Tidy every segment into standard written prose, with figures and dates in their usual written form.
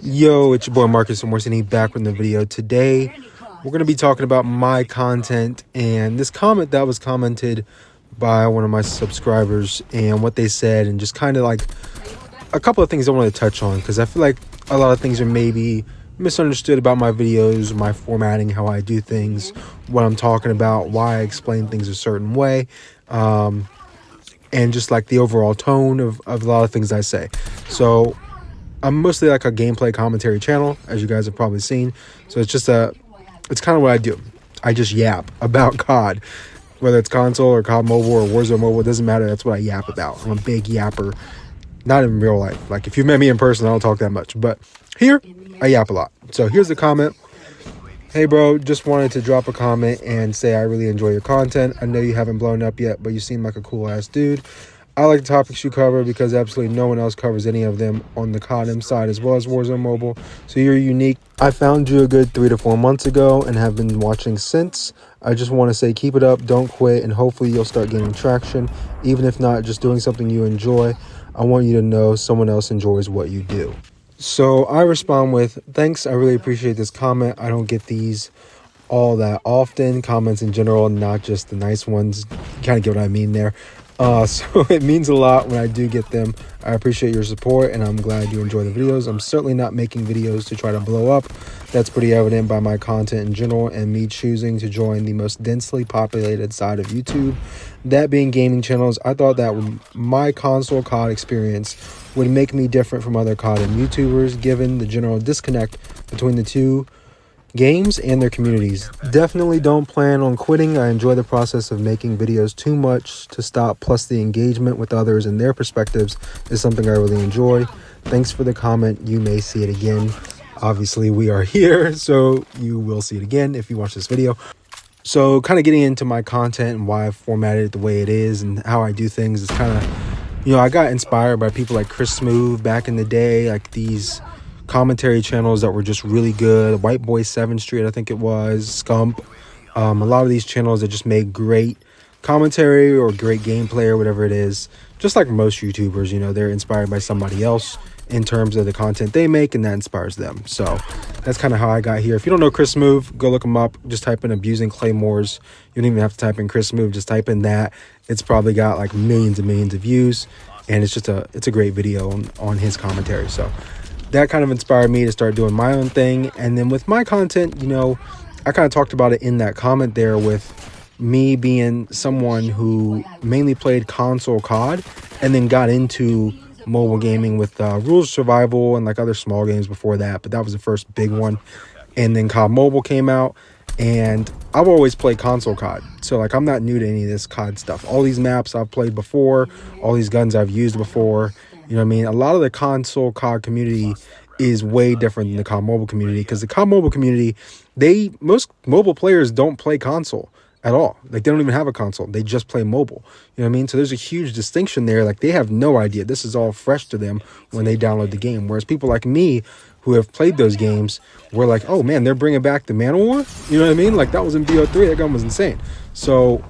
Yo, it's your boy Marcus and Morrison back with the video. Today, we're going to be talking about my content and this comment that was commented by one of my subscribers and what they said, and just kind of like a couple of things I want to touch on because I feel like a lot of things are maybe misunderstood about my videos, my formatting, how I do things, what I'm talking about, why I explain things a certain way, and just like the overall tone of a lot of things I say. So I'm mostly like a gameplay commentary channel, as you guys have probably seen. So it's kind of what I do. I just yap about COD, whether it's console or COD mobile or Warzone mobile, it doesn't matter. That's what I yap about. I'm a big yapper, not in real life. Like if you've met me in person, I don't talk that much, but here I yap a lot. So here's the comment. Hey bro, just wanted to drop a comment and say I really enjoy your content. I know you haven't blown up yet, but you seem like a cool ass dude. I like the topics you cover because absolutely no one else covers any of them on the COD side as well as Warzone Mobile. So you're unique. I found you a good 3 to 4 months ago and have been watching since. I just want to say keep it up, don't quit, and hopefully you'll start gaining traction. Even if not, just doing something you enjoy. I want you to know someone else enjoys what you do. So I respond with, thanks, I really appreciate this comment. I don't get these all that often, comments in general, not just the nice ones. You kind of get what I mean there. So it means a lot when I do get them. I appreciate your support and I'm glad you enjoy the videos. I'm certainly not making videos to try to blow up. That's pretty evident by my content in general and me choosing to join the most densely populated side of YouTube, that being gaming channels. I thought that my console COD experience would make me different from other COD and YouTubers, given the general disconnect between the two games and their communities. Definitely don't plan on quitting. I enjoy the process of making videos too much to stop, plus the engagement with others and their perspectives is something I really enjoy. Thanks for the comment. You may see it again. Obviously we are here, so you will see it again if you watch this video. So kind of getting into my content and why I've formatted it the way it is and how I do things is kind of, I got inspired by people like Chris Smooth back in the day, like these commentary channels that were just really good. White Boy 7th Street, I think it was, Scump. A lot of these channels that just made great commentary or great gameplay or whatever it is. Just like most YouTubers, they're inspired by somebody else in terms of the content they make, and that inspires them. So that's kind of how I got here. If you don't know Chris Move, go look him up. Just type in abusing claymores. You don't even have to type in Chris Move, just type in that. It's probably got like millions and millions of views, and it's a great video on his commentary. So that kind of inspired me to start doing my own thing. And then with my content, I kind of talked about it in that comment there, with me being someone who mainly played console COD and then got into mobile gaming with Rules of Survival and like other small games before that, but that was the first big one. And then COD Mobile came out, and I've always played console COD, so like I'm not new to any of this COD stuff. All these maps I've played before, all these guns I've used before. You know what I mean? A lot of the console COD community is way different than the COD Mobile community, because the COD Mobile community, most mobile players don't play console at all. Like they don't even have a console. They just play mobile. You know what I mean? So there's a huge distinction there. Like they have no idea. This is all fresh to them when they download the game. Whereas people like me who have played those games, we're like, oh man, they're bringing back the Man of War. You know what I mean? Like that was in BO3. That gun was insane. So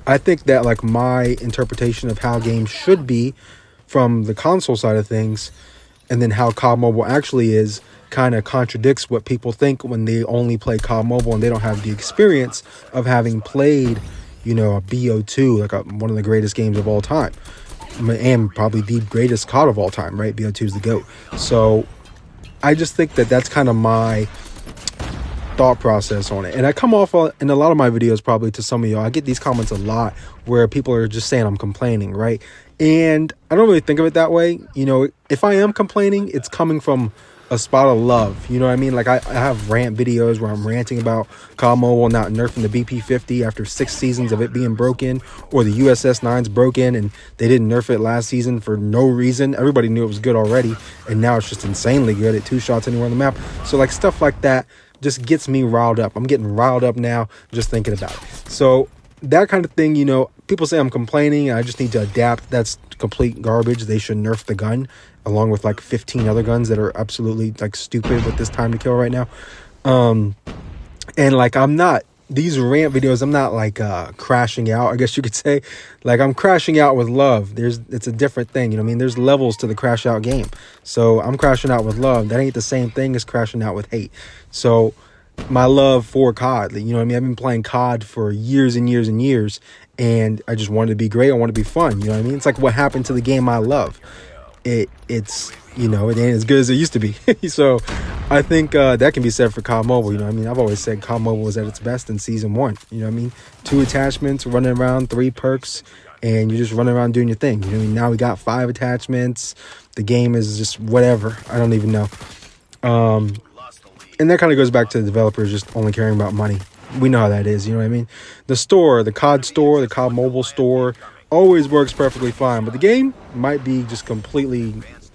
I think that like my interpretation of how games should be from the console side of things, and then how COD Mobile actually is, kind of contradicts what people think when they only play COD Mobile and they don't have the experience of having played, a BO2, like one of the greatest games of all time, and probably the greatest COD of all time, right? BO2 is the GOAT. So I just think that that's kind of my thought process on it. And I come off in a lot of my videos, probably to some of y'all, I get these comments a lot where people are just saying I'm complaining, right? And I don't really think of it that way. If I am complaining, it's coming from a spot of love. You know what I mean? Like I have rant videos where I'm ranting about COD Mobile not nerfing the BP50 after 6 seasons of it being broken, or the USS 9's broken and they didn't nerf it last season for no reason. Everybody knew it was good already, and now it's just insanely good at 2 shots anywhere on the map. So like stuff like that just gets me riled up. I'm getting riled up now just thinking about it. So that kind of thing, people say I'm complaining, I just need to adapt. That's complete garbage. They should nerf the gun along with like 15 other guns that are absolutely like stupid with this time to kill right now. And like I'm not these rant videos, I'm not like crashing out, I guess you could say. Like, I'm crashing out with love. It's a different thing, you know what I mean? There's levels to the crash out game. So I'm crashing out with love. That ain't the same thing as crashing out with hate. So my love for COD, you know what I mean? I've been playing COD for years and years and years, and I just wanted to be great. I want to be fun, you know what I mean? It's like what happened to the game I love. It's you know, it ain't as good as it used to be. So I think that can be said for COD Mobile. You know what I mean? I've always said COD Mobile was at its best in season 1. You know what I mean? 2 attachments, running around, 3 perks, and you're just running around doing your thing. You know what I mean? Now we got 5 attachments. The game is just whatever. I don't even know. And that kind of goes back to the developers just only caring about money. We know how that is, you know what I mean? The store, the COD Mobile store, always works perfectly fine. But the game might be just completely,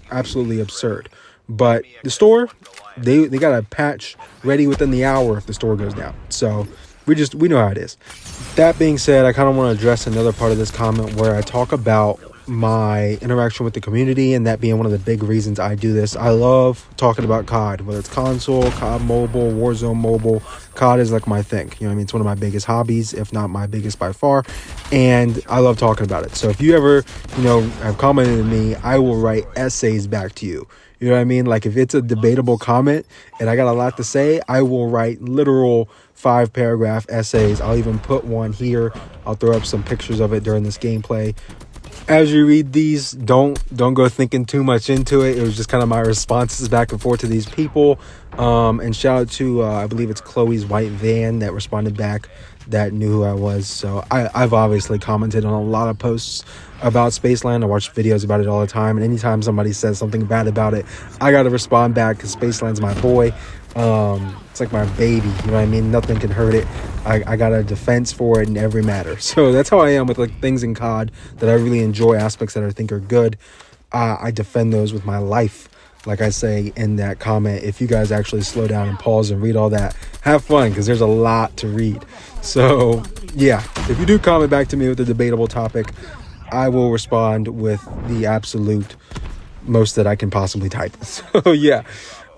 absolutely absurd. But the store, they got a patch ready within the hour if the store goes down. So we know how it is. That being said, I kind of want to address another part of this comment where I talk about my interaction with the community, and that being one of the big reasons I do this. I love talking about COD, whether it's console, COD Mobile, Warzone Mobile. COD is like my thing, you know what I mean? It's one of my biggest hobbies, if not my biggest by far, and I love talking about it. So if you ever, you know, have commented to me, I will write essays back to you. You know what I mean? Like, if it's a debatable comment and I got a lot to say, I will write literal 5-paragraph essays. I'll even put one here. I'll throw up some pictures of it during this gameplay. As you read these, don't go thinking too much into it. It was just kind of my responses back and forth to these people. And shout out to I believe it's Chloe's White Van that responded back, that knew who I was. So I've obviously commented on a lot of posts about Spaceland. I watch videos about it all the time, and anytime somebody says something bad about it, I gotta respond back because Spaceland's my boy. It's like my baby, you know what I mean? Nothing can hurt it. I got a defense for it in every matter. So that's how I am with like things in COD that I really enjoy, aspects that I think are good. I defend those with my life. Like I say in that comment, if you guys actually slow down and pause and read all that, have fun, because there's a lot to read. So yeah, if you do comment back to me with a debatable topic, I will respond with the absolute most that I can possibly type. So yeah.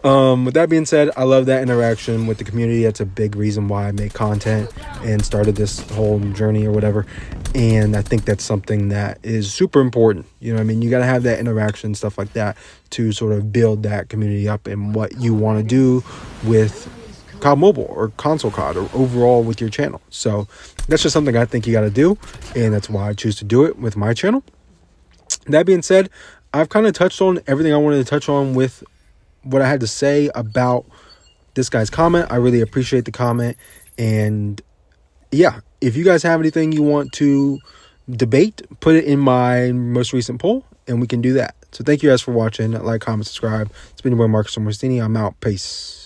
With that being said, I love that interaction with the community. That's a big reason why I make content and started this whole journey or whatever. And I think that's something that is super important. You know what I mean? You got to have that interaction, stuff like that, to sort of build that community up and what you want to do with COD Mobile or console COD or overall with your channel. So that's just something I think you got to do. And that's why I choose to do it with my channel. That being said, I've kind of touched on everything I wanted to touch on with what I had to say about this guy's comment. I really appreciate the comment. And yeah, if you guys have anything you want to debate, put it in my most recent poll and we can do that. So thank you guys for watching. Like, comment, subscribe. It's been your boy Marcus Morstini. I'm out. Peace.